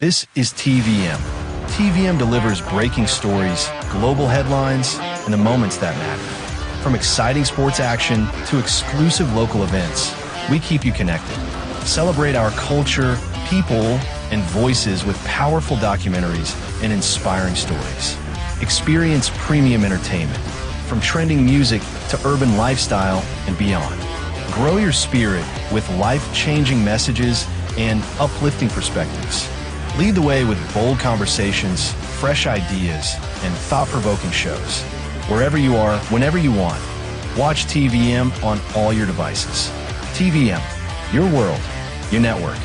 This is TVM. TVM delivers breaking stories, global headlines, and the moments that matter. From exciting sports action to exclusive local events, we keep you connected. Celebrate our culture, people, and voices with powerful documentaries and inspiring stories. Experience premium entertainment, from trending music to urban lifestyle and beyond. Grow your spirit with life-changing messages and uplifting perspectives. Lead the way with bold conversations, fresh ideas, and thought-provoking shows. Wherever you are, whenever you want, watch TVM on all your devices. TVM, your world, your network.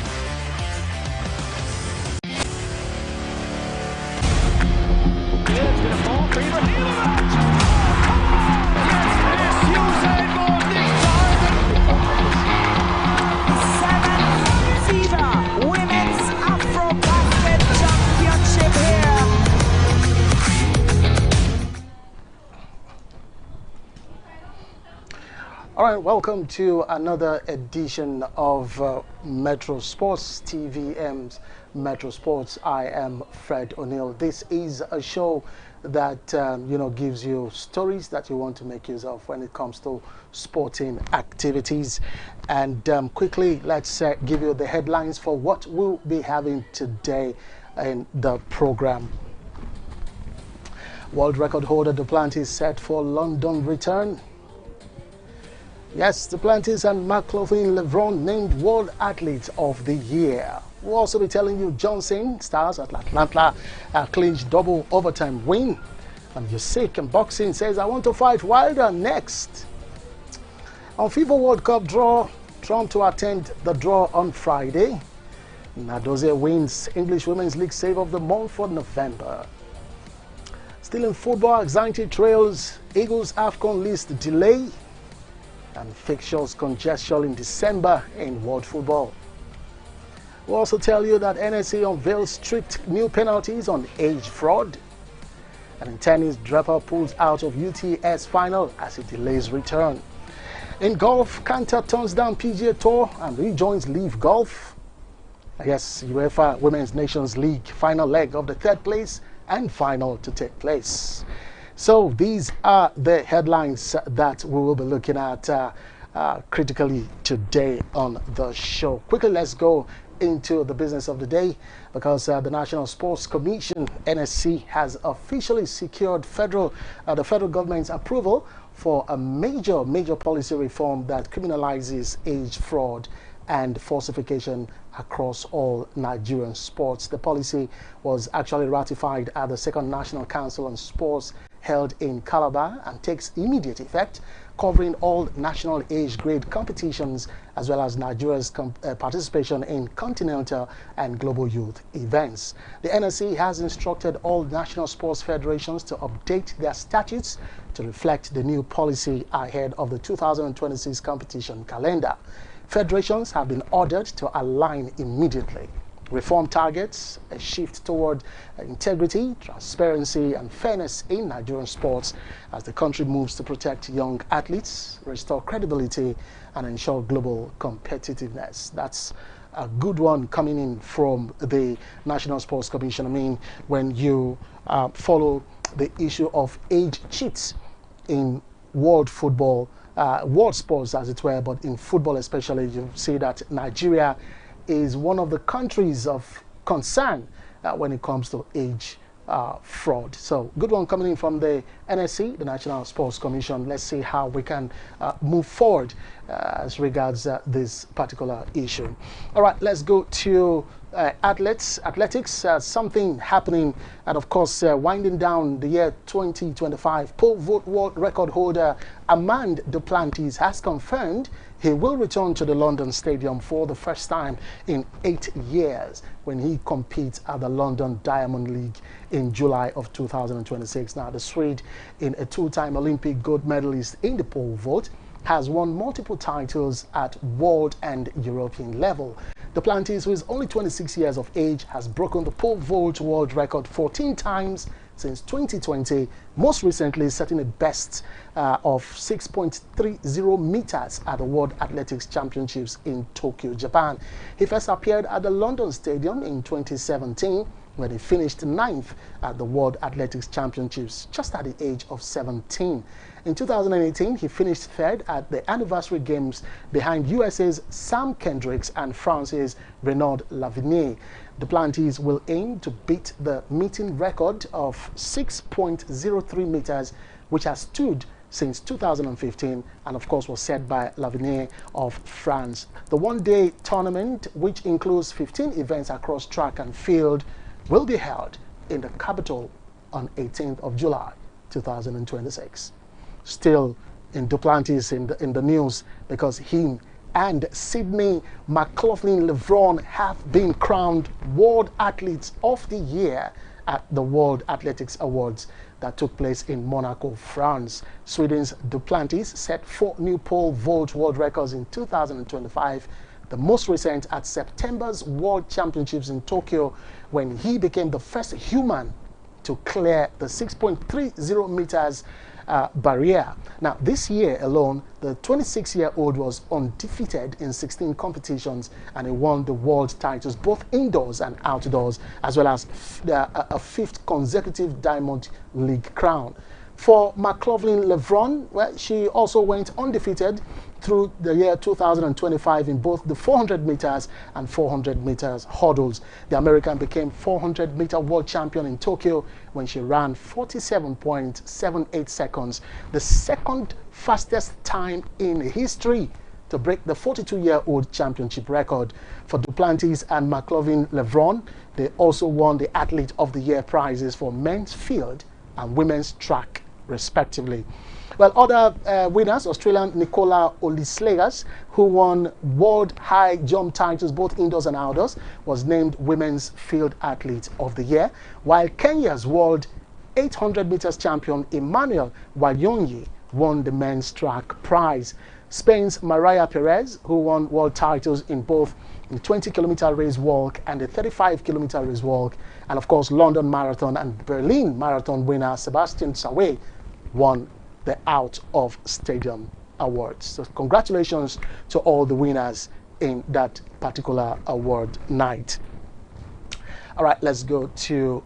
All right, welcome to another edition of Metro Sports, TVM's Metro Sports. I am Fred O'Neill. This is a show that gives you stories that you want to make use of when it comes to sporting activities. And quickly, let's give you the headlines for what we'll be having today in the program. World record holder Duplantis set for London return. Yes, Duplantis and McLaughlin Lebron named World Athlete of the Year. We'll also be telling you Johnson stars at Atlanta clinched double overtime win. And Usyk in boxing says, I want to fight Wilder next. On FIFA World Cup draw, Trump to attend the draw on Friday. Nadozie wins English Women's League Save of the Month for November. Still in football, anxiety trails Eagles AFCON list delay. And fixtures congestion in December in world football. We'll also tell you that NSA unveils strict new penalties on age fraud. And in tennis, Draper pulls out of UTS final as he delays return. In golf, Cantor turns down PGA Tour and rejoins Leaf Golf. Yes, UEFA Women's Nations League final leg of the third place and final to take place. So these are the headlines that we will be looking at critically today on the show. Quickly, let's go into the business of the day because the National Sports Commission, NSC, has officially secured the federal government's approval for a major policy reform that criminalizes age fraud and falsification across all Nigerian sports. The policy was actually ratified at the Second National Council on Sports held in Calabar and takes immediate effect, covering all national age grade competitions as well as Nigeria's participation in continental and global youth events. The NSC has instructed all national sports federations to update their statutes to reflect the new policy ahead of the 2026 competition calendar. Federations have been ordered to align immediately. Reform targets a shift toward integrity, transparency, and fairness in Nigerian sports as the country moves to protect young athletes, restore credibility, and ensure global competitiveness. That's a good one coming in from the National Sports Commission. I mean, when you follow the issue of age cheats in world football, world sports as it were, but in football especially, you see that Nigeria is one of the countries of concern when it comes to age fraud. So good one coming in from the NSC, the National Sports Commission. Let's see how we can move forward as regards this particular issue. All right, let's go to athletics, something happening, and of course winding down the year 2025. Pole vault world record holder Armand Duplantis has confirmed he will return to the London Stadium for the first time in 8 years when he competes at the London Diamond League in July of 2026. Now, the Swede, in a two-time Olympic gold medalist in the pole vault, has won multiple titles at world and European level. Duplantis, who is only 26 years of age, has broken the pole vault world record 14 times since 2020, most recently setting a best of 6.30 meters at the World Athletics Championships in Tokyo, Japan. He first appeared at the London Stadium in 2017, when he finished 9th at the World Athletics Championships just at the age of 17. In 2018, he finished 3rd at the Anniversary Games behind USA's Sam Kendricks and France's Renaud Lavinier. Duplantis will aim to beat the meeting record of 6.03 meters, which has stood since 2015 and of course was set by Lavinier of France. The one-day tournament, which includes 15 events across track and field, will be held in the capital on 18th of July 2026. Still in Duplantis in the news, because him and Sydney McLaughlin-Levron have been crowned World Athletes of the Year at the World Athletics Awards that took place in Monaco, France. Sweden's Duplantis set 4 new pole vault world records in 2025, the most recent at September's World Championships in Tokyo, when he became the first human to clear the 6.30 meters barrier. Now, this year alone, the 26-year-old was undefeated in 16 competitions, and he won the world titles both indoors and outdoors, as well as a 5th consecutive Diamond League crown. For McLaughlin-Levron, well, she also went undefeated through the year 2025 in both the 400 meters and 400 meters hurdles. The American became 400-meter world champion in Tokyo when she ran 47.78 seconds, the 2nd fastest time in history to break the 42-year-old championship record. For Duplantis and McLaughlin-Levron, they also won the Athlete of the Year prizes for men's field and women's track, respectively. Well, other winners, Australian Nicola Olislegas, who won world high jump titles both indoors and outdoors, was named Women's Field Athlete of the Year, while Kenya's world 800 meters champion Emmanuel Wanyonyi won the men's track prize. Spain's Mariah Perez, who won world titles in both the 20-kilometer race walk and the 35-kilometer race walk, and of course London Marathon and Berlin Marathon winner Sebastian Sawe won the Out of Stadium Awards. So congratulations to all the winners in that particular award night. All right, let's go to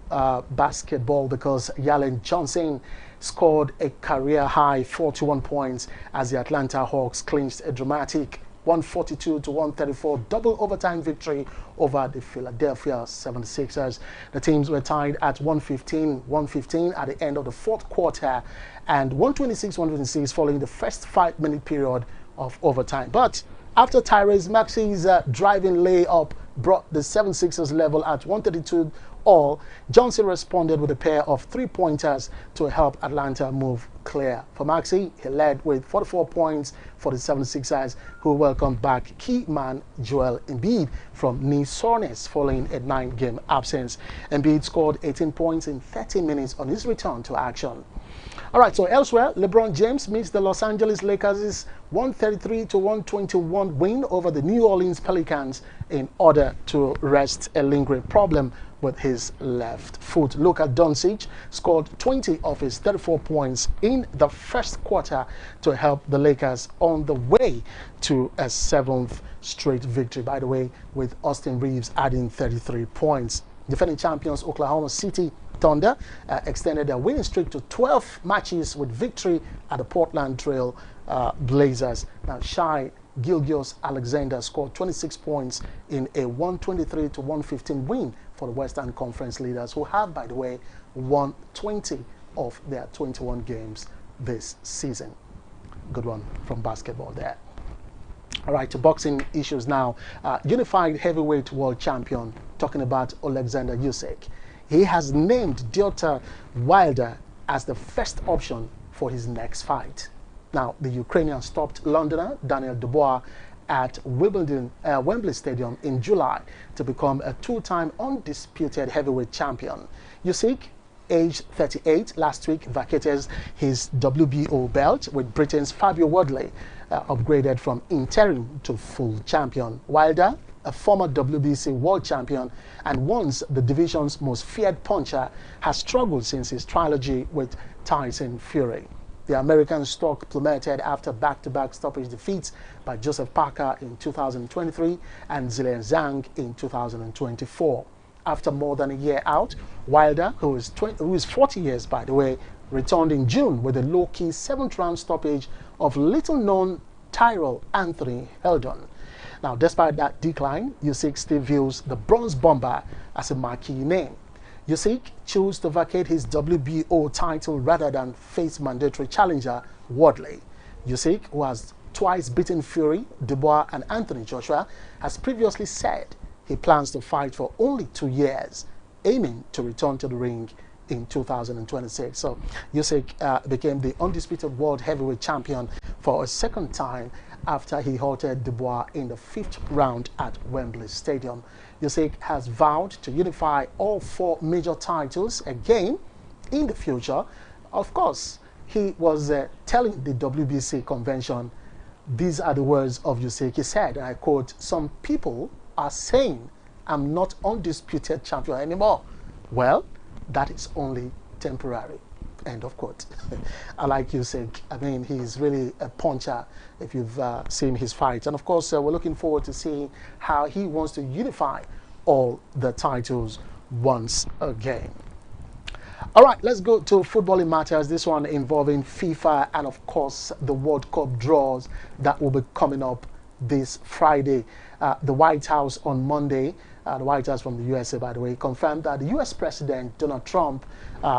basketball, because Jalen Johnson scored a career-high 41 points as the Atlanta Hawks clinched a dramatic 142-134 double overtime victory over the Philadelphia 76ers. The teams were tied at 115 at the end of the 4th quarter and 126-126 following the first 5-minute period of overtime. But after Tyrese Maxey's driving layup brought the 76ers level at 132 all, Johnson responded with a pair of 3-pointers to help Atlanta move clear. For Maxey, he led with 44 points for the 76ers, who welcomed back key man Joel Embiid from knee soreness following a 9-game absence. Embiid scored 18 points in 30 minutes on his return to action. All right, so elsewhere, LeBron James meets the Los Angeles Lakers' 133-121 win over the New Orleans Pelicans in order to rest a lingering problem with his left foot. Luka Doncic scored 20 of his 34 points in the first quarter to help the Lakers on the way to a 7th straight victory, by the way, with Austin Reeves adding 33 points. Defending champions Oklahoma City Thunder extended their winning streak to 12 matches with victory at the Portland Trail Blazers. Now, Shai Gilgeous-Alexander scored 26 points in a 123-115 win for the Western Conference leaders, who have, by the way, won 20 of their 21 games this season. Good one from basketball there. All right, to boxing issues now. Unified heavyweight world champion, talking about Alexander Usyk. He has named Deontay Wilder as the first option for his next fight. Now, the Ukrainian stopped Londoner Daniel Dubois at Wembley Stadium in July to become a 2-time undisputed heavyweight champion. Usyk, aged 38, last week vacated his WBO belt with Britain's Fabio Wardley, upgraded from interim to full champion. Wilder, a former WBC world champion and once the division's most feared puncher, has struggled since his trilogy with Tyson Fury. The American stock plummeted after back-to-back stoppage defeats by Joseph Parker in 2023 and Zillian Zhang in 2024. After more than a year out, Wilder, who is 40 years by the way, returned in June with a low-key 7th-round stoppage of little-known Tyrell Anthony Heldon. Now, despite that decline, Usyk still views the Bronze Bomber as a marquee name. Usyk chose to vacate his WBO title rather than face mandatory challenger Wardley. Usyk, who has twice beaten Fury, Dubois, and Anthony Joshua, has previously said he plans to fight for only 2 years, aiming to return to the ring in 2026. So Usyk became the undisputed world heavyweight champion for a second time after he halted Dubois in the 5th round at Wembley Stadium. Usyk has vowed to unify all 4 major titles again in the future. Of course, he was telling the WBC convention, these are the words of Usyk. He said, and I quote, "Some people are saying I'm not undisputed champion anymore. Well, that is only temporary." End of quote. I like Usyk. I mean, he's really a puncher if you've seen his fight. And of course, we're looking forward to seeing how he wants to unify all the titles once again. All right, let's go to footballing matters. This one involving FIFA and, of course, the World Cup draws that will be coming up this Friday. The White House on Monday, the White House from the USA, by the way, confirmed that the US President Donald Trump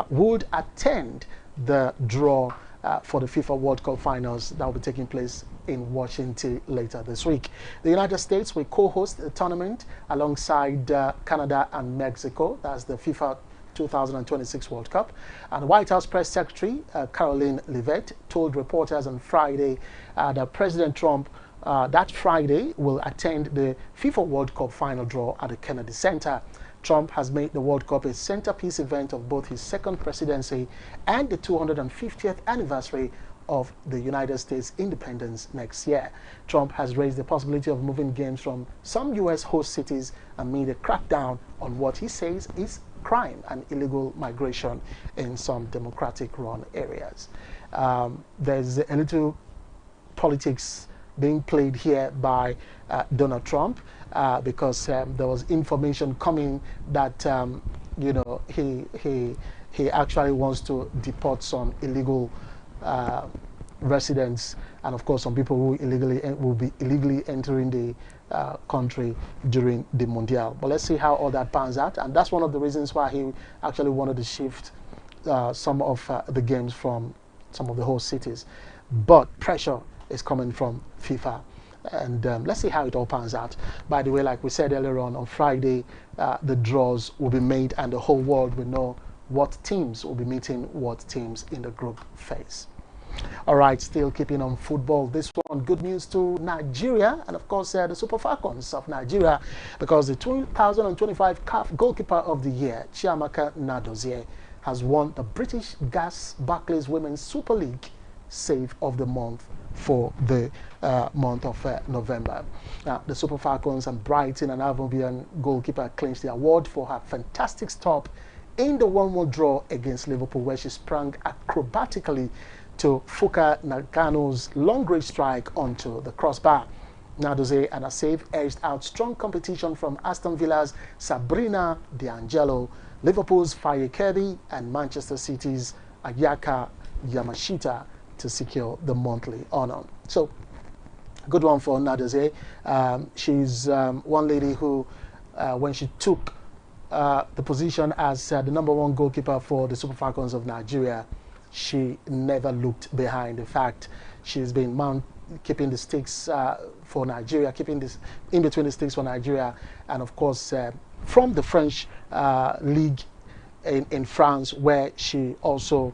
would attend the draw for the FIFA World Cup finals that will be taking place in Washington later this week. The United States will co-host the tournament alongside Canada and Mexico. That's the FIFA 2026 World Cup. And the White House Press Secretary Caroline Leavitt told reporters on Friday that President Trump that Friday will attend the FIFA World Cup final draw at the Kennedy Center. Trump has made the World Cup a centerpiece event of both his second presidency and the 250th anniversary of the United States independence next year. Trump has raised the possibility of moving games from some U.S. host cities amid a crackdown on what he says is crime and illegal migration in some Democratic-run areas. There's a little politics being played here by Donald Trump because there was information coming that you know, he actually wants to deport some illegal residents, and of course some people who will be illegally entering the country during the Mundial. But let's see how all that pans out, and that's one of the reasons why he actually wanted to shift some of the games from some of the host cities. But pressure is coming from FIFA, and let's see how it all pans out. By the way, like we said earlier on Friday, the draws will be made and the whole world will know what teams will be meeting what teams in the group phase. All right, still keeping on football. This one, good news to Nigeria and of course the Super Falcons of Nigeria, because the 2025 CAF Goalkeeper of the Year, Chiamaka Nnadozie, has won the British Gas Barclays Women's Super League Save of the Month for the month of November. Now, the Super Falcons and Brighton and Albion goalkeeper clinched the award for her fantastic stop in the 1-1 draw against Liverpool, where she sprang acrobatically to Fuka Nagano's long-range strike onto the crossbar. Nnadozie and her save edged out strong competition from Aston Villa's Sabrina De Angelo, Liverpool's Faye Kirby, and Manchester City's Ayaka Yamashita to secure the monthly honor. So, good one for Nnadozie. She's one lady who, when she took the position as the #1 goalkeeper for the Super Falcons of Nigeria, she never looked behind. In fact, she's been keeping the sticks for Nigeria, keeping this in between the sticks for Nigeria, and of course from the French league in France, where she also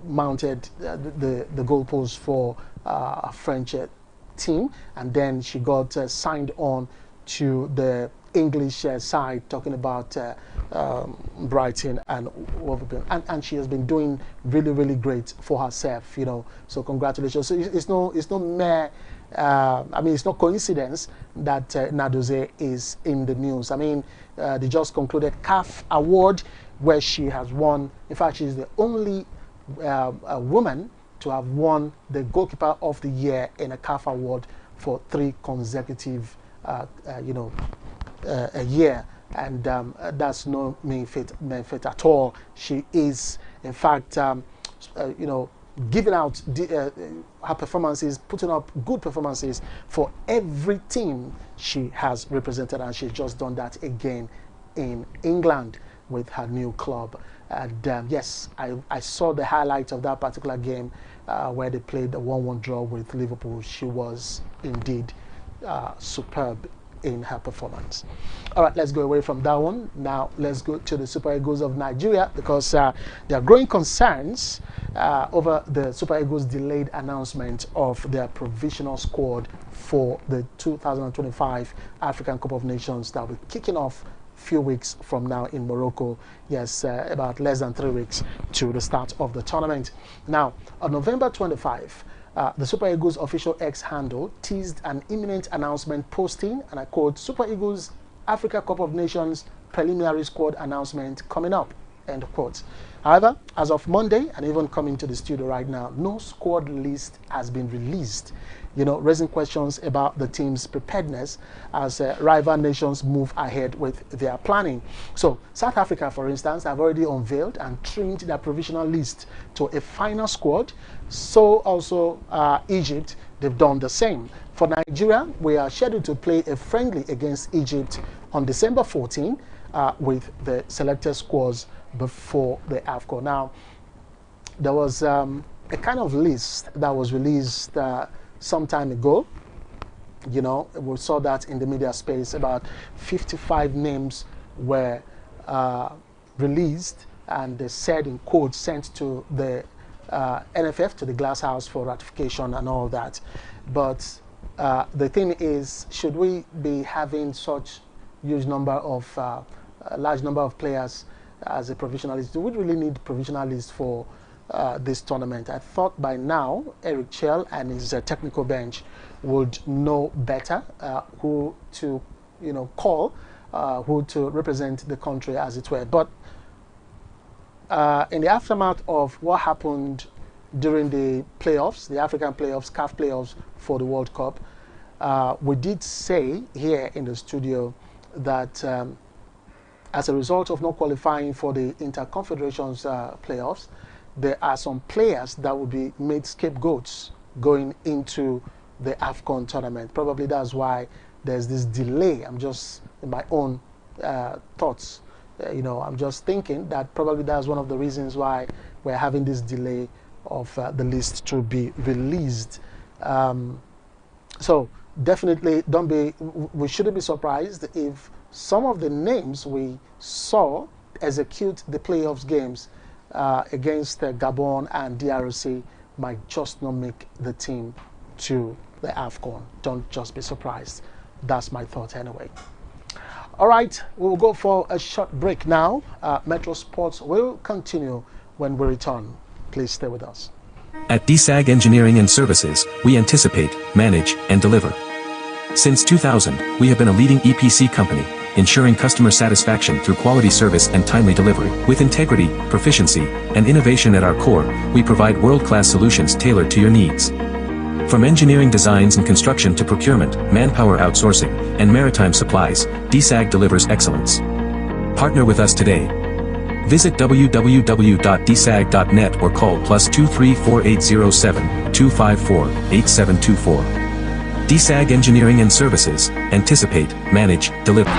mounted the goalpost for a French team, and then she got signed on to the English side, talking about Brighton and Wolverhampton, and she has been doing really, really great for herself, you know. So congratulations. So it's no mere I mean, it's no coincidence that Nadoze is in the news. I mean, they just concluded CAF award where she has won. In fact, she's the only woman to have won the goalkeeper of the year in a CAF award for 3 consecutive, a year. And that's no mean feat at all. She is, in fact, giving out her performances, putting up good performances for every team she has represented, and she's just done that again in England with her new club. And yes, I saw the highlights of that particular game where they played a 1-1 draw with Liverpool. She was indeed superb in her performance. All right, let's go away from that one. Now let's go to the Super Eagles of Nigeria, because there are growing concerns over the Super Eagles' delayed announcement of their provisional squad for the 2025 African Cup of Nations that will be kicking off few weeks from now in Morocco. Yes, about less than 3 weeks to the start of the tournament. Now, on November 25, the Super Eagles official X handle teased an imminent announcement posting, and I quote, "Super Eagles Africa Cup of Nations preliminary squad announcement coming up," end quote. However, as of Monday, and even coming to the studio right now, no squad list has been released, raising questions about the team's preparedness as rival nations move ahead with their planning. So, South Africa, for instance, have already unveiled and trimmed their provisional list to a final squad. So also Egypt, they've done the same. For Nigeria, we are scheduled to play a friendly against Egypt on December 14 with the selected squads before the AFCON. Now, there was a kind of list that was released some time ago. We saw that in the media space. About 55 names were released, and they said in quotes sent to the NFF, to the Glass House for ratification and all that. But the thing is, should we be having such huge number of large number of players as a provisional list? Do we really need provisional list for this tournament? I thought by now Eric Chell and his technical bench would know better who to call, who to represent the country, as it were. But in the aftermath of what happened during the playoffs, the African playoffs, CAF playoffs for the World Cup, we did say here in the studio that as a result of not qualifying for the Interconfederations playoffs, there are some players that will be made scapegoats going into the AFCON tournament. Probably that's why there's this delay. I'm just in my own thoughts. I'm just thinking that probably that's one of the reasons why we're having this delay of the list to be released. So definitely we shouldn't be surprised if some of the names we saw execute the playoffs games against Gabon and DRC might just not make the team to the AFCON. Don't just be surprised. That's my thought anyway. All right, we'll go for a short break now. Metro Sports will continue when we return. Please stay with us. At DSAG Engineering and Services, we anticipate, manage, and deliver. Since 2000, we have been a leading EPC company, ensuring customer satisfaction through quality service and timely delivery. With integrity, proficiency, and innovation at our core, we provide world-class solutions tailored to your needs. From engineering designs and construction to procurement, manpower outsourcing, and maritime supplies, DSAG delivers excellence. Partner with us today. Visit www.dsag.net or call +23 4807 254 8724. DSAG Engineering and Services, anticipate, manage, deliver.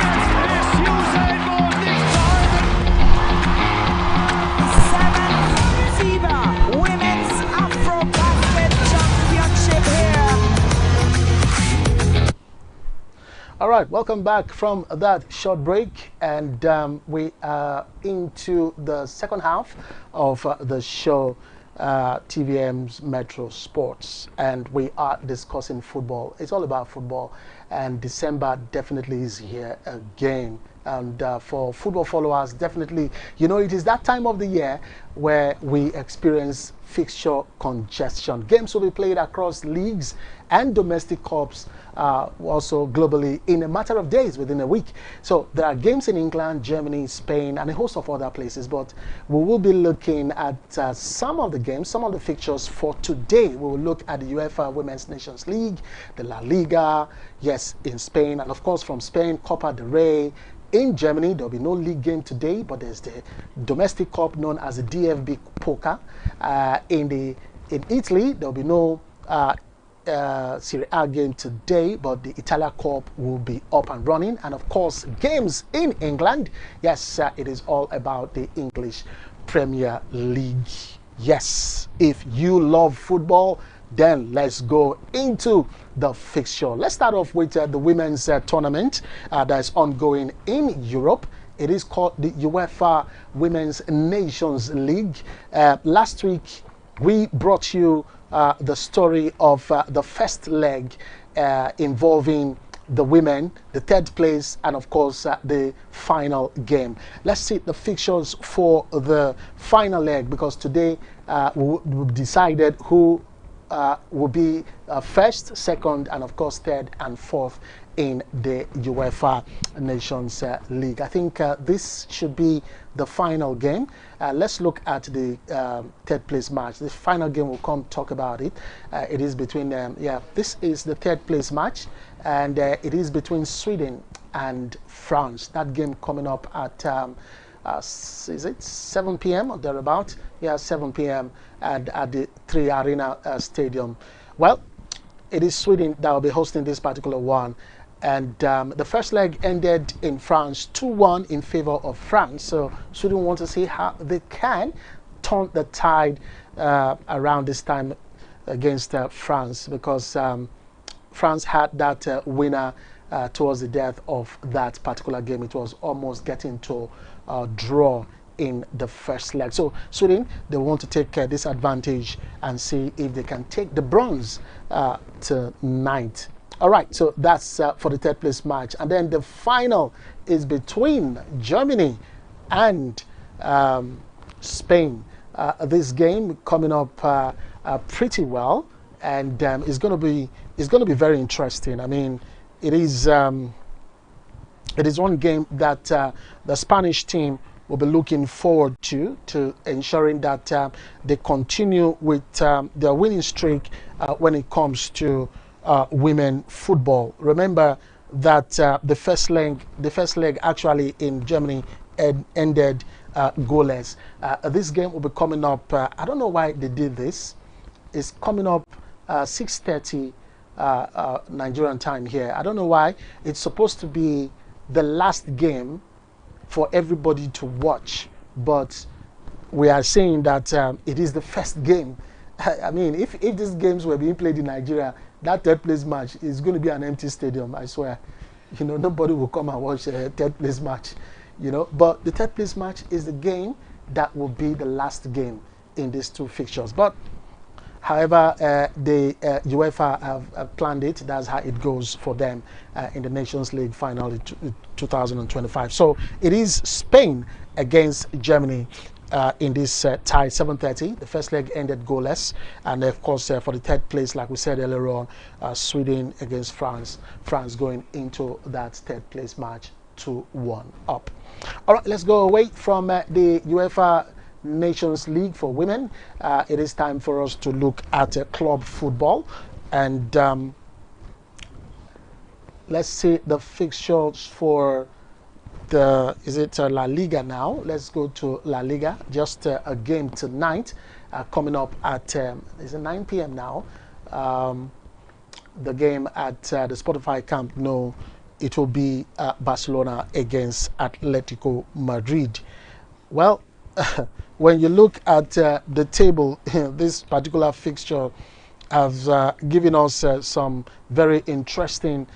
All right, welcome back from that short break, and we are into the second half of the show, TVM's Metro Sports, and we are discussing football. It's all about football, and December definitely is here again. And for football followers, definitely, you know, it is that time of the year where we experience fixture congestion. Games will be played across leagues and domestic cups, also globally, in a matter of days, within a week. So there are games in England, Germany, Spain, and a host of other places. But we will be looking at some of the games, some of the fixtures for today. We will look at the UEFA Women's Nations League, the La Liga, yes, in Spain, and of course from Spain, Copa del Rey. In Germany, there'll be no league game today, but there's the domestic cup known as the DFB Poker. In Italy, there'll be no Serie A game today, but the Italia Cup will be up and running. And of course, games in England. Yes, it is all about the English Premier League. Yes, if you love football, then let's go into the fixture. Let's start off with the women's tournament that's ongoing in Europe. It is called the UEFA Women's Nations League. Last week, we brought you the story of the first leg involving the women, the third place, and of course the final game. Let's see the fixtures for the final leg, because today we decided who will be first, second, and of course third and fourth in the UEFA Nations League. I think this should be the final game. Let's look at the third place match. The final game will come talk about it. It is between this is the third place match, and it is between Sweden and France. That game coming up at is it 7 p.m. or thereabout? Yeah, 7 p.m. at the 3 Arena Stadium. Well, it is Sweden that will be hosting this particular one. And the first leg ended in France 2-1 in favor of France. So Sweden want to see how they can turn the tide around this time against France, because France had that winner towards the death of that particular game. It was almost getting to a draw in the first leg. So Sweden, they want to take this advantage and see if they can take the bronze tonight. All right, so that's for the third place match. And then the final is between Germany and Spain. This game coming up pretty well, and it's going to be very interesting. I mean, it is one game that the Spanish team will be looking forward to ensuring that they continue with their winning streak when it comes to women football. Remember that the first leg actually in Germany ended goalless. This game will be coming up. I don't know why they did this. It's coming up 6:30 Nigerian time here. I don't know why. It's supposed to be the last game for everybody to watch, but we are saying that it is the first game. I mean, if these games were being played in Nigeria, that third place match is going to be an empty stadium, I swear. You know, nobody will come and watch a third place match, you know. But the third place match is the game that will be the last game in these two fixtures. But however, the UEFA have planned it. That's how it goes for them in the Nations League final in 2025. So it is Spain against Germany in this tie, 7:30. The first leg ended goalless, and of course for the third place, like we said earlier on, Sweden against France. France going into that third place match 2-1 up. All right, let's go away from the UEFA Nations League for women. It is time for us to look at club football, and let's see the fixtures for is it La Liga now? Let's go to La Liga. Just a game tonight coming up at is it 9 p.m. now? The game at the Spotify Camp Nou. It will be Barcelona against Atletico Madrid. Well, when you look at the table, this particular fixture has given us some very interesting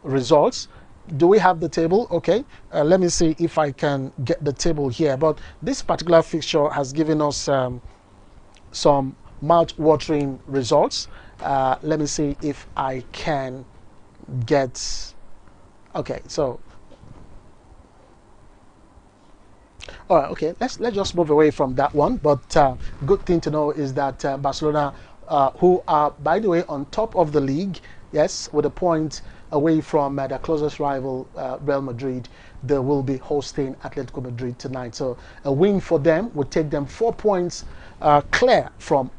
results. Do we have the table? Okay, let me see if I can get the table here. But this particular fixture has given us some mouth-watering results. Let me see if I can get. Okay, so All right, okay. Let's just move away from that one. But good thing to know is that Barcelona, who are, by the way, on top of the league, yes, with a point away from their closest rival, Real Madrid, they will be hosting Atletico Madrid tonight. So a win for them would take them 4 points clear from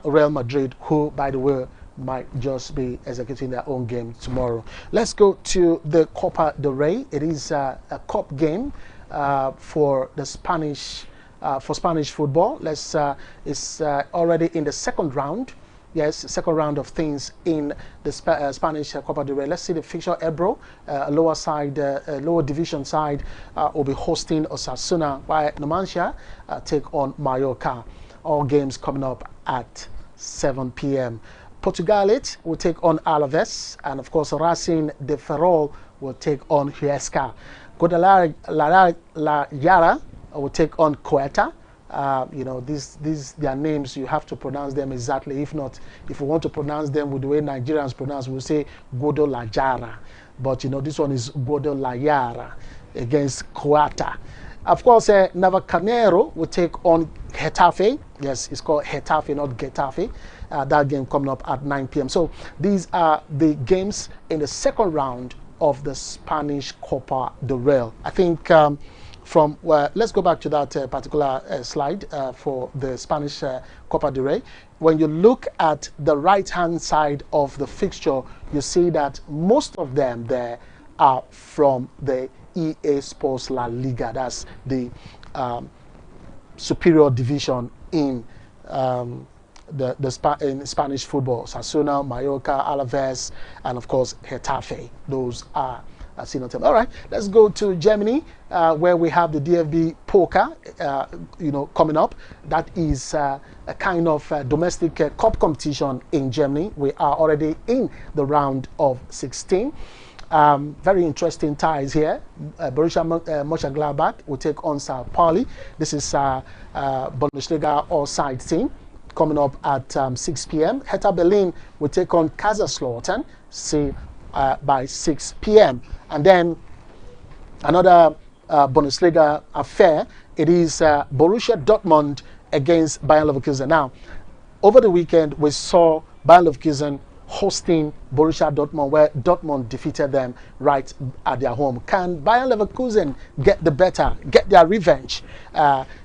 Real Madrid, who, by the way, might just be executing their own game tomorrow. Let's go to the Copa del Rey. It is a cup game for the Spanish football. It's already in the second round. Yes, second round of things in the Spanish Copa del Rey. Let's see the fixture. Ebro, lower division side, will be hosting Osasuna, while Numancia take on Mallorca. All games coming up at 7 p.m. Portugalete will take on Alaves, and of course Racing de Ferrol will take on Huesca. Guadalajara will take on Ceuta. These their names, you have to pronounce them exactly. If not, if you want to pronounce them with the way Nigerians pronounce, we'll say Guadalajara. But this one is Guadalajara against Ceuta. Of course, Navalcarnero will take on Getafe. Yes, it's called Getafe, not Getafe. That game coming up at 9 p.m. So these are the games in the second round of the Spanish Copa del Rey. I think let's go back to that particular slide for the Spanish Copa del Rey. When you look at the right-hand side of the fixture, you see that most of them there are from the EA Sports La Liga. That's the superior division in in Spanish football. Osasuna, Mallorca, Alaves, and of course Getafe. Those are seen on them. All right, let's go to Germany, where we have the DFB Poker, coming up. That is a kind of domestic cup competition in Germany. We are already in the round of 16. Very interesting ties here. Borussia Mönchengladbach will take on Sao Paulo. This is Bundesliga all-side team coming up at 6 p.m. Hertha Berlin will take on Kaiserslautern by 6 p.m. And then another Bundesliga affair, it is Borussia Dortmund against Bayer Leverkusen. Now, over the weekend, we saw Bayer Leverkusen hosting Borussia Dortmund, where Dortmund defeated them right at their home. Can Bayer Leverkusen get their revenge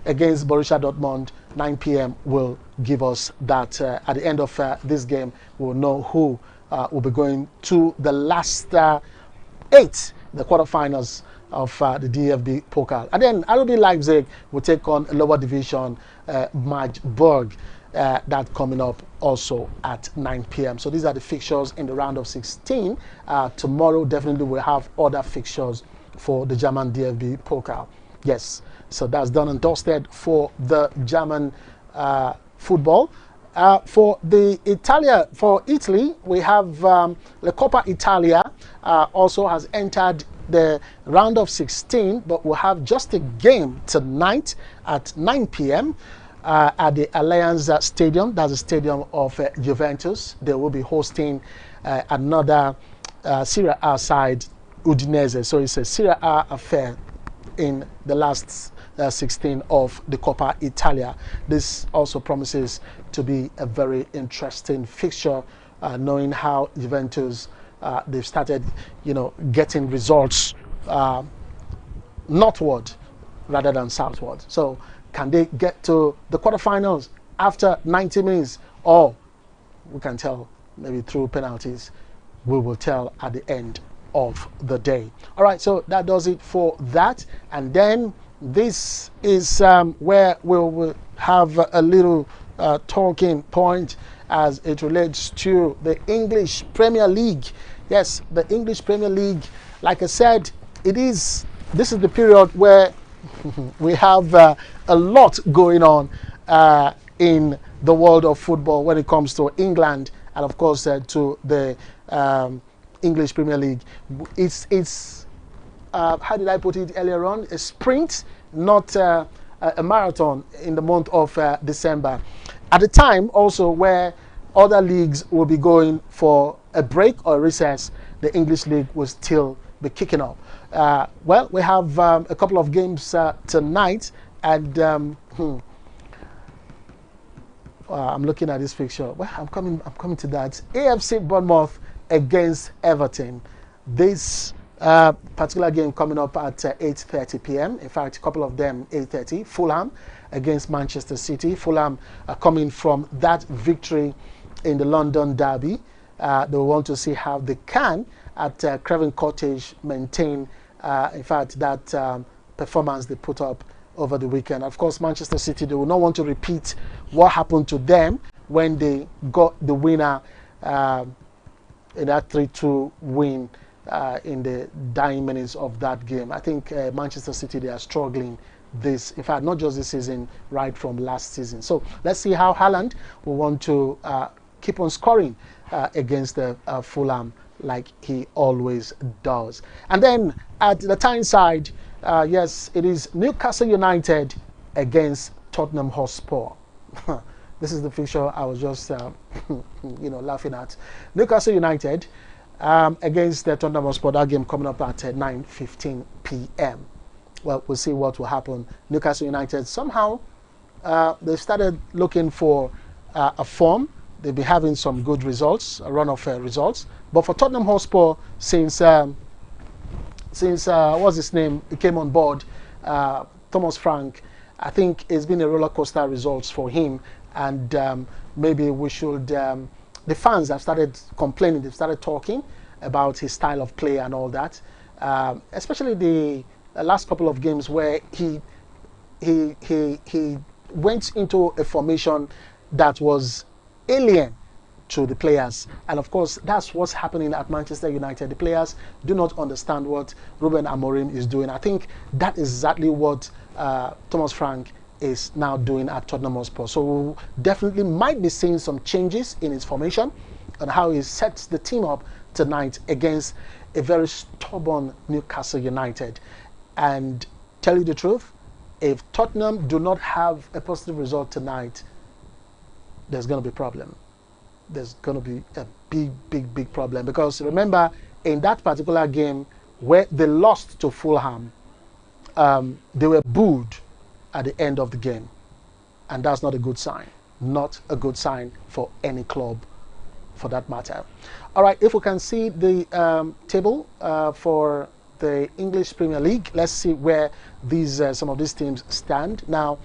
against Borussia Dortmund? 9 p.m. will give us that. At the end of this game, we'll know who will be going to the last 8, the quarterfinals of the DFB Pokal. And then RB Leipzig will take on lower division Magdeburg. That coming up also at 9 p.m. So these are the fixtures in the round of 16. Tomorrow definitely we'll have other fixtures for the German DFB Pokal. Yes, so that's done and dusted for the German football. For Italy, we have the Coppa Italia also has entered the round of 16, but we'll have just a game tonight at 9 p.m. At the Allianz Stadium. That's the stadium of Juventus. They will be hosting another Serie A side, Udinese. So it's a Serie A affair in the last 16 of the Coppa Italia. This also promises to be a very interesting fixture, knowing how Juventus they've started, getting results northward rather than southward. So can they get to the quarterfinals after 90 minutes? Or we can tell maybe through penalties. We will tell at the end of the day. All right, so that does it for that. And then this is where we will have a little talking point as it relates to the English Premier League. Yes, the English Premier League, like I said, this is the period where we have a lot going on in the world of football when it comes to England and of course to the English Premier League. It's how did I put it earlier on? A sprint, not a marathon in the month of December. At the time also where other leagues will be going for a break or recess, the English League will still be kicking off. Well, we have a couple of games tonight, and I'm looking at this picture. Well, I'm coming to that. AFC Bournemouth against Everton. This particular game coming up at 8:30 p.m. In fact, a couple of them 8:30. Fulham against Manchester City. Fulham are coming from that victory in the London derby. They want to see how they can at Craven Cottage maintain, in fact, that performance they put up over the weekend. Of course, Manchester City, they will not want to repeat what happened to them when they got the winner in that 3-2 win in the dying minutes of that game. I think Manchester City, they are struggling this, in fact, not just this season, right from last season. So let's see how Haaland will want to keep on scoring against the Fulham like he always does. And then at the Tyneside, yes, it is Newcastle United against Tottenham Hotspur. This is the fixture I was just laughing at. Newcastle United against the Tottenham Hotspur. That game coming up at 9:15 p.m. Well, we'll see what will happen. Newcastle United, somehow they started looking for a form. They've been having some good results, a run of results. But for Tottenham Hotspur, since what's his name, he came on board, Thomas Frank, I think it's been a roller coaster results for him. And maybe we should, the fans have started complaining, they've started talking about his style of play and all that. Especially the last couple of games where he went into a formation that was alien to the players, and of course that's what's happening at Manchester United. The players do not understand what Ruben Amorim is doing. I think that is exactly what Thomas Frank is now doing at Tottenham Hotspur. So we definitely might be seeing some changes in his formation and how he sets the team up tonight against a very stubborn Newcastle United. And tell you the truth, if Tottenham do not have a positive result tonight, there's going to be a problem. There's going to be a big problem. Because remember, in that particular game where they lost to Fulham, they were booed at the end of the game. And that's not a good sign. Not a good sign for any club, for that matter. All right, if we can see the table for the English Premier League, let's see where these some of these teams stand. Now,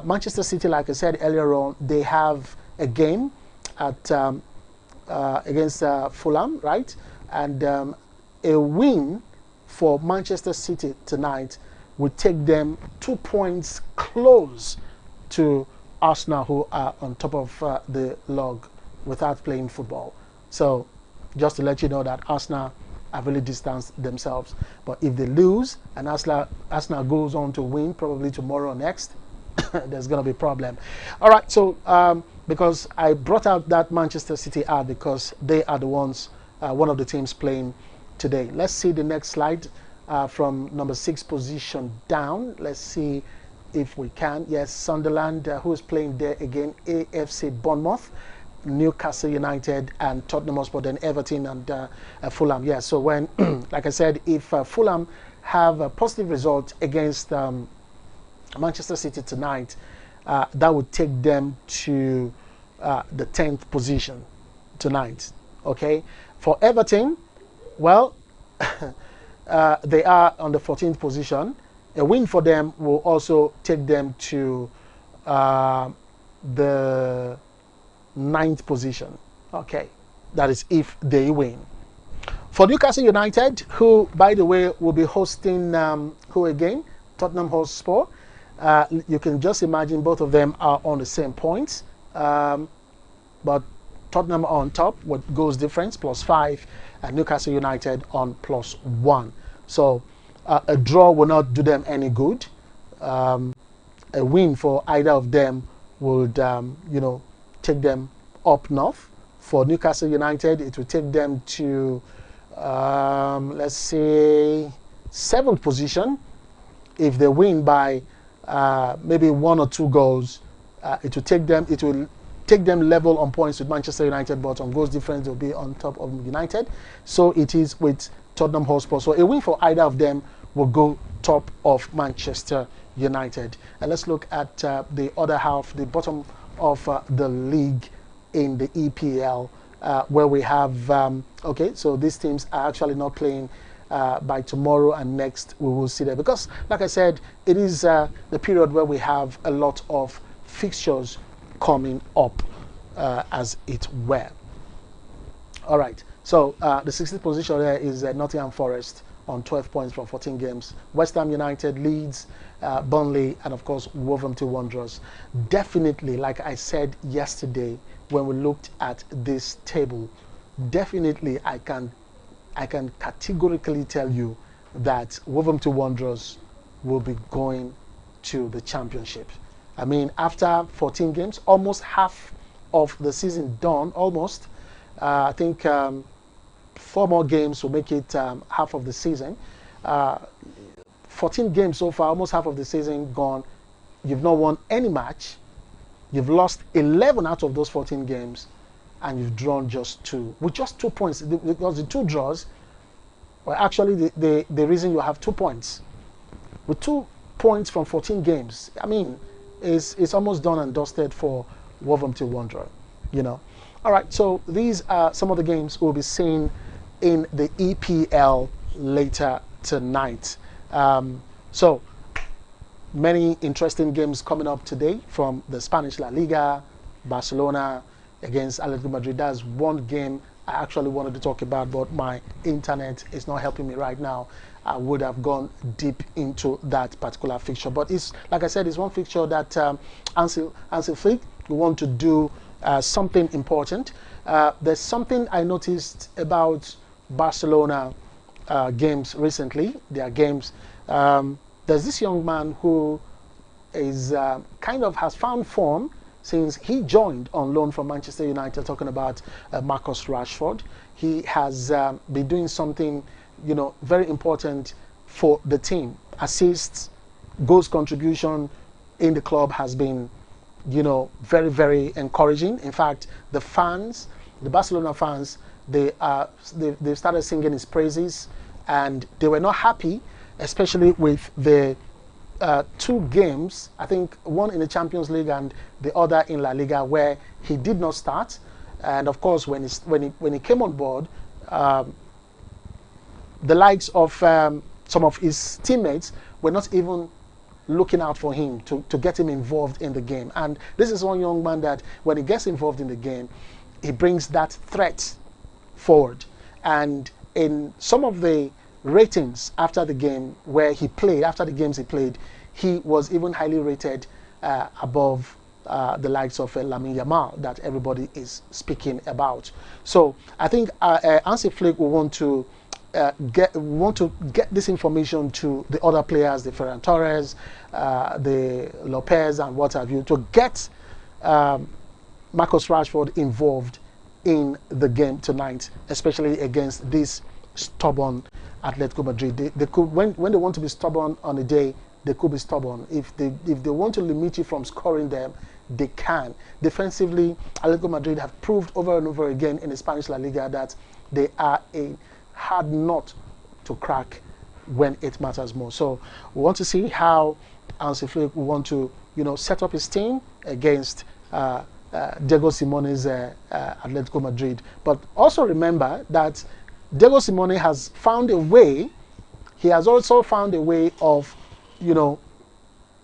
Manchester City, like I said earlier on, they have a game at against Fulham, right? And a win for Manchester City tonight would take them 2 points close to Arsenal, who are on top of the log without playing football. So just to let you know that Arsenal have really distanced themselves. But if they lose and Arsenal goes on to win probably tomorrow or next, there's going to be a problem. All right, so because I brought out that Manchester City ad because they are the ones, one of the teams playing today. Let's see the next slide from number 6 position down. Let's see if we can. Yes, Sunderland, who is playing there again, AFC Bournemouth, Newcastle United, and Tottenham Hotspur, then Everton and Fulham. Yeah, so when, like I said, if Fulham have a positive result against Manchester City tonight, that would take them to the 10th position tonight. Okay, for Everton, well, they are on the 14th position. A win for them will also take them to the 9th position. Okay, that is if they win. For Newcastle United, who, by the way, will be hosting who again? Tottenham Hotspur. You can just imagine both of them are on the same points, but Tottenham on top with goals difference +5, and Newcastle United on +1. So a draw will not do them any good. A win for either of them would, take them up north. For Newcastle United, it will take them to, let's say, 7th position. If they win by maybe 1 or 2 goals, it will take them level on points with Manchester United, but on goals difference they'll be on top of United. So it is with Tottenham Hotspur. So a win for either of them will go top of Manchester United. And let's look at the other half, the bottom of the league in the EPL, where we have, okay, so these teams are actually not playing by tomorrow, and next we will see them. Because, like I said, it is the period where we have a lot of fixtures coming up, as it were. All right, so the 16th position there is Nottingham Forest on 12 points from 14 games. West Ham United, Leeds, Burnley, and of course Wolverhampton Wanderers. Definitely, like I said yesterday when we looked at this table, definitely I can categorically tell you that Wolverhampton Wanderers will be going to the championship. I mean, after 14 games, almost half of the season done, almost. I think 4 more games will make it half of the season. 14 games so far, almost half of the season gone. You've not won any match. You've lost 11 out of those 14 games, and you've drawn just 2, with just 2 points. Because the 2 draws were actually the reason you have 2 points. With 2 points from 14 games, I mean, it's almost done and dusted for Wolverhampton Wanderers, you know. All right, so these are some of the games we'll be seeing in the EPL later tonight. So many interesting games coming up today from the Spanish La Liga. Barcelona against Atletico Madrid. That's one game I actually wanted to talk about, but my internet is not helping me right now. I would have gone deep into that particular fixture, but it's, like I said, it's one fixture that Hansi Flick will want to do something important. There's something I noticed about Barcelona games recently. Their games. There's this young man who is kind of has found form since he joined on loan from Manchester United. Talking about Marcus Rashford, he has been doing something, you know, very important for the team. Assists, goals contribution in the club has been, you know, very, very encouraging. In fact, the fans, the Barcelona fans, they started singing his praises, and they were not happy, especially with the 2 games, I think one in the Champions League and the other in La Liga, where he did not start. And of course, when he came on board, the likes of some of his teammates were not even looking out for him to get him involved in the game. And this is one young man that when he gets involved in the game, he brings that threat forward. And in some of the ratings after the game where he played, after the games he played, he was even highly rated above the likes of Lamine Yamal that everybody is speaking about. So I think Hansi Flick will want to get this information to the other players, the Ferran Torres, the Lopez, and what have you, to get Marcus Rashford involved in the game tonight, especially against this stubborn Atletico Madrid. They could, when they want to be stubborn on a day, they could be stubborn. If they want to limit you from scoring them, they can. Defensively, Atletico Madrid have proved over and over again in the Spanish La Liga that they are a hard nut to crack when it matters more. So we want to see how Hansi Flick will want to, you know, set up his team against Diego Simeone's Atletico Madrid. But also remember that Diego Simeone has found a way. He has also found a way of, you know,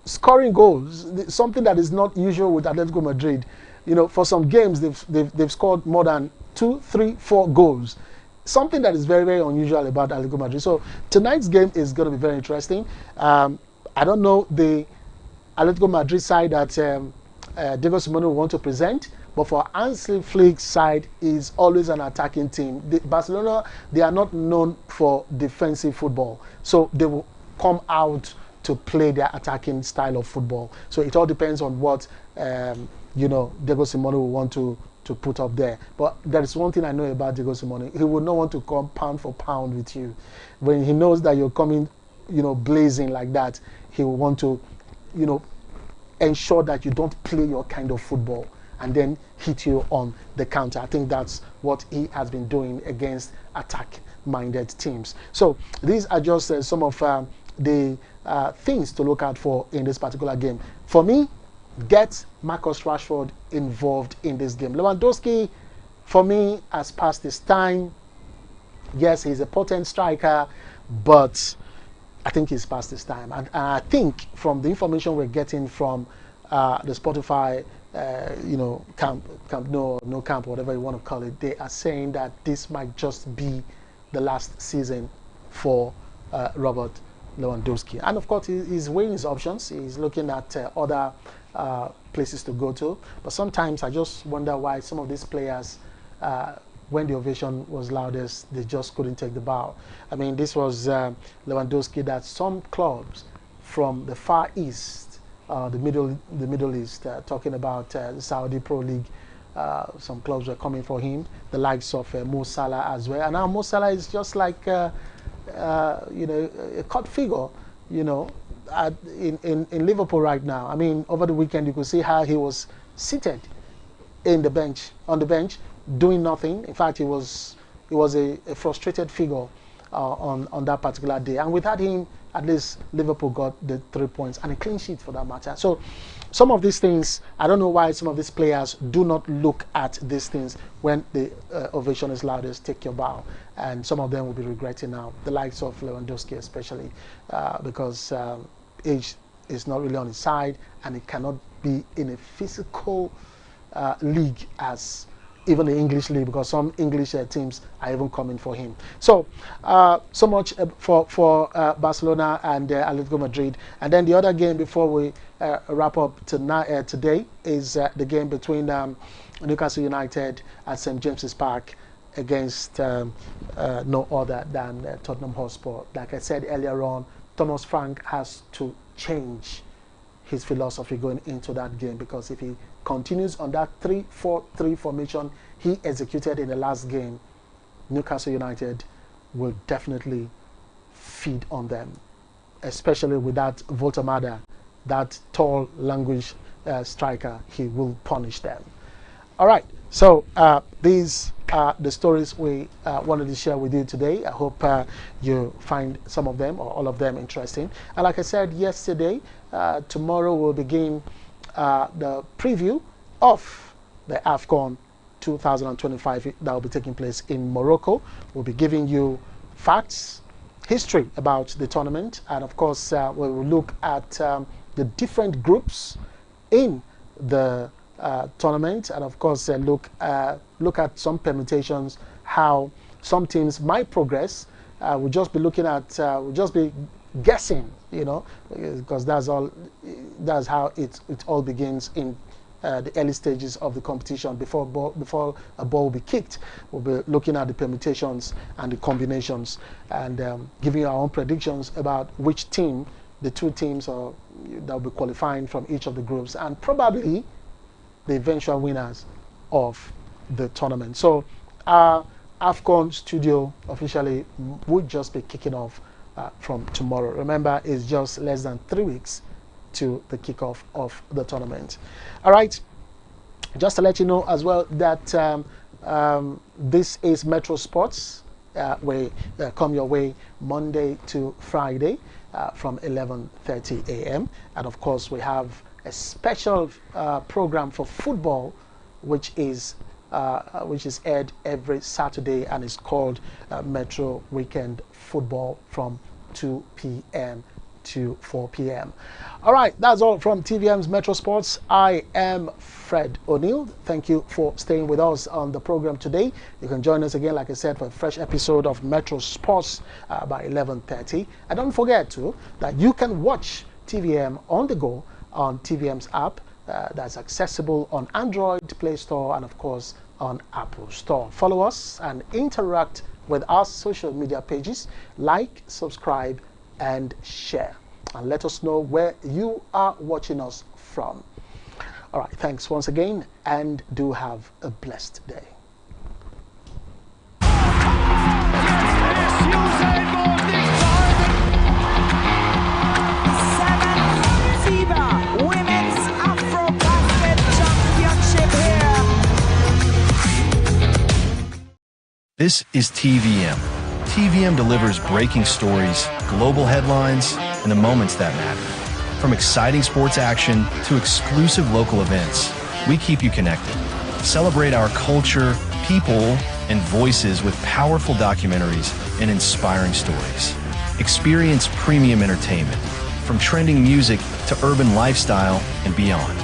scoring goals. Something that is not usual with Atletico Madrid. You know, for some games they've scored more than 2, 3, 4 goals. Something that is very, very unusual about Atletico Madrid. So tonight's game is going to be very interesting. I don't know the Atletico Madrid side that Diego Simeone will want to present, but for Hansi Flick's side is always an attacking team. Barcelona, they are not known for defensive football, so they will come out to play their attacking style of football. So it all depends on what you know, Diego Simeone will want to put up there. But there is one thing I know about Diego Simeone: he would not want to come pound for pound with you. When he knows that you're coming, you know, blazing like that, he will want to, you know, ensure that you don't play your kind of football. and then hit you on the counter. I think that's what he has been doing against attack-minded teams. So these are just some of the things to look out for in this particular game. For me, get Marcus Rashford involved in this game. Lewandowski, for me, has passed his time. Yes, he's a potent striker, but I think he's past his time. And I think from the information we're getting from the Spotify, camp no camp, whatever you want to call it, they are saying that this might just be the last season for Robert Lewandowski. And of course, he's weighing his options. He's looking at other places to go to. But sometimes I just wonder why some of these players, when the ovation was loudest, they just couldn't take the bow. I mean, this was Lewandowski that some clubs from the Far East, the Middle East, talking about the Saudi Pro League, some clubs were coming for him, the likes of Mo Salah as well. And now Mo Salah is just like a cut figure, in Liverpool right now. I mean, over the weekend you could see how he was seated on the bench, doing nothing. In fact, he was a frustrated figure on that particular day. And without him, at least Liverpool got the 3 points and a clean sheet for that matter. So some of these things, I don't know why some of these players do not look at these things when the ovation is loudest, take your bow. And some of them will be regretting now, the likes of Lewandowski especially, because age is not really on his side, and he cannot be in a physical league as even the English league, because some English teams are even coming for him. So, so much for Barcelona and Atletico Madrid. And then the other game before we wrap up tonight, today is the game between Newcastle United at St. James's Park against no other than Tottenham Hotspur. Like I said earlier on, Thomas Frank has to change his philosophy going into that game, because if he continues on that 3-4-3 formation he executed in the last game, Newcastle United will definitely feed on them, especially with that Voltamada, that tall, language striker. He will punish them. All right, so these are the stories we wanted to share with you today. I hope you find some of them or all of them interesting. And like I said yesterday, tomorrow we'll begin the preview of the AFCON 2025 that will be taking place in Morocco. We'll be giving you facts, history about the tournament, and of course we will look at the different groups in the tournament, and of course look at some permutations, how some teams might progress. We'll just be looking at, we'll just be guessing, because that's how it all begins in the early stages of the competition. Before a ball will be kicked, we'll be looking at the permutations and the combinations, and giving our own predictions about which team, the two teams that will be qualifying from each of the groups, and probably the eventual winners of the tournament. So our AFCON studio officially would just be kicking off from tomorrow. Remember, it's just less than 3 weeks to the kickoff of the tournament. All right, just to let you know as well that this is Metro Sports. We come your way Monday to Friday from 11:30 a.m. and of course we have a special program for football, which is aired every Saturday, and is called Metro Weekend Football from 2 p.m. to 4 p.m. All right, that's all from TVM's Metro Sports. I am Fred O'Neill. Thank you for staying with us on the program today. You can join us again, like I said, for a fresh episode of Metro Sports by 11:30. And don't forget too that you can watch TVM on the go on TVM's app that's accessible on Android Play Store and of course on Apple Store. Follow us and interact with our social media pages. Like, subscribe, and share, and let us know where you are watching us from. All right, thanks once again, and do have a blessed day. Women's Afro Basket Championship. This is TVM. TVM delivers breaking stories, global headlines, and the moments that matter. From exciting sports action to exclusive local events, we keep you connected. Celebrate our culture, people, and voices with powerful documentaries and inspiring stories. Experience premium entertainment, from trending music to urban lifestyle and beyond.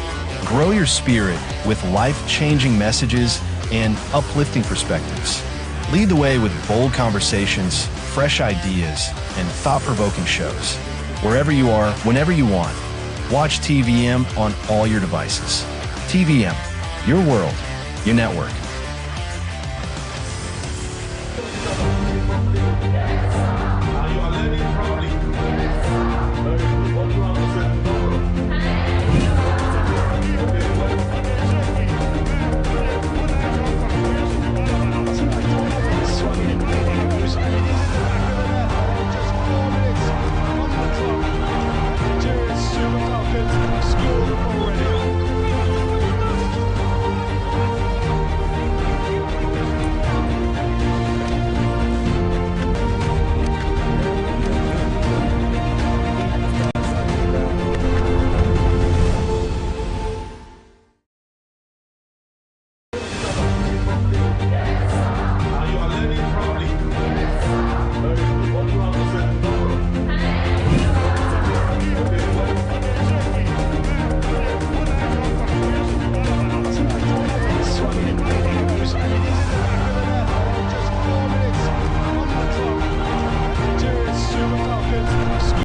Grow your spirit with life-changing messages and uplifting perspectives. Lead the way with bold conversations, fresh ideas, and thought-provoking shows. Wherever you are, whenever you want, watch TVM on all your devices. TVM, your world, your network.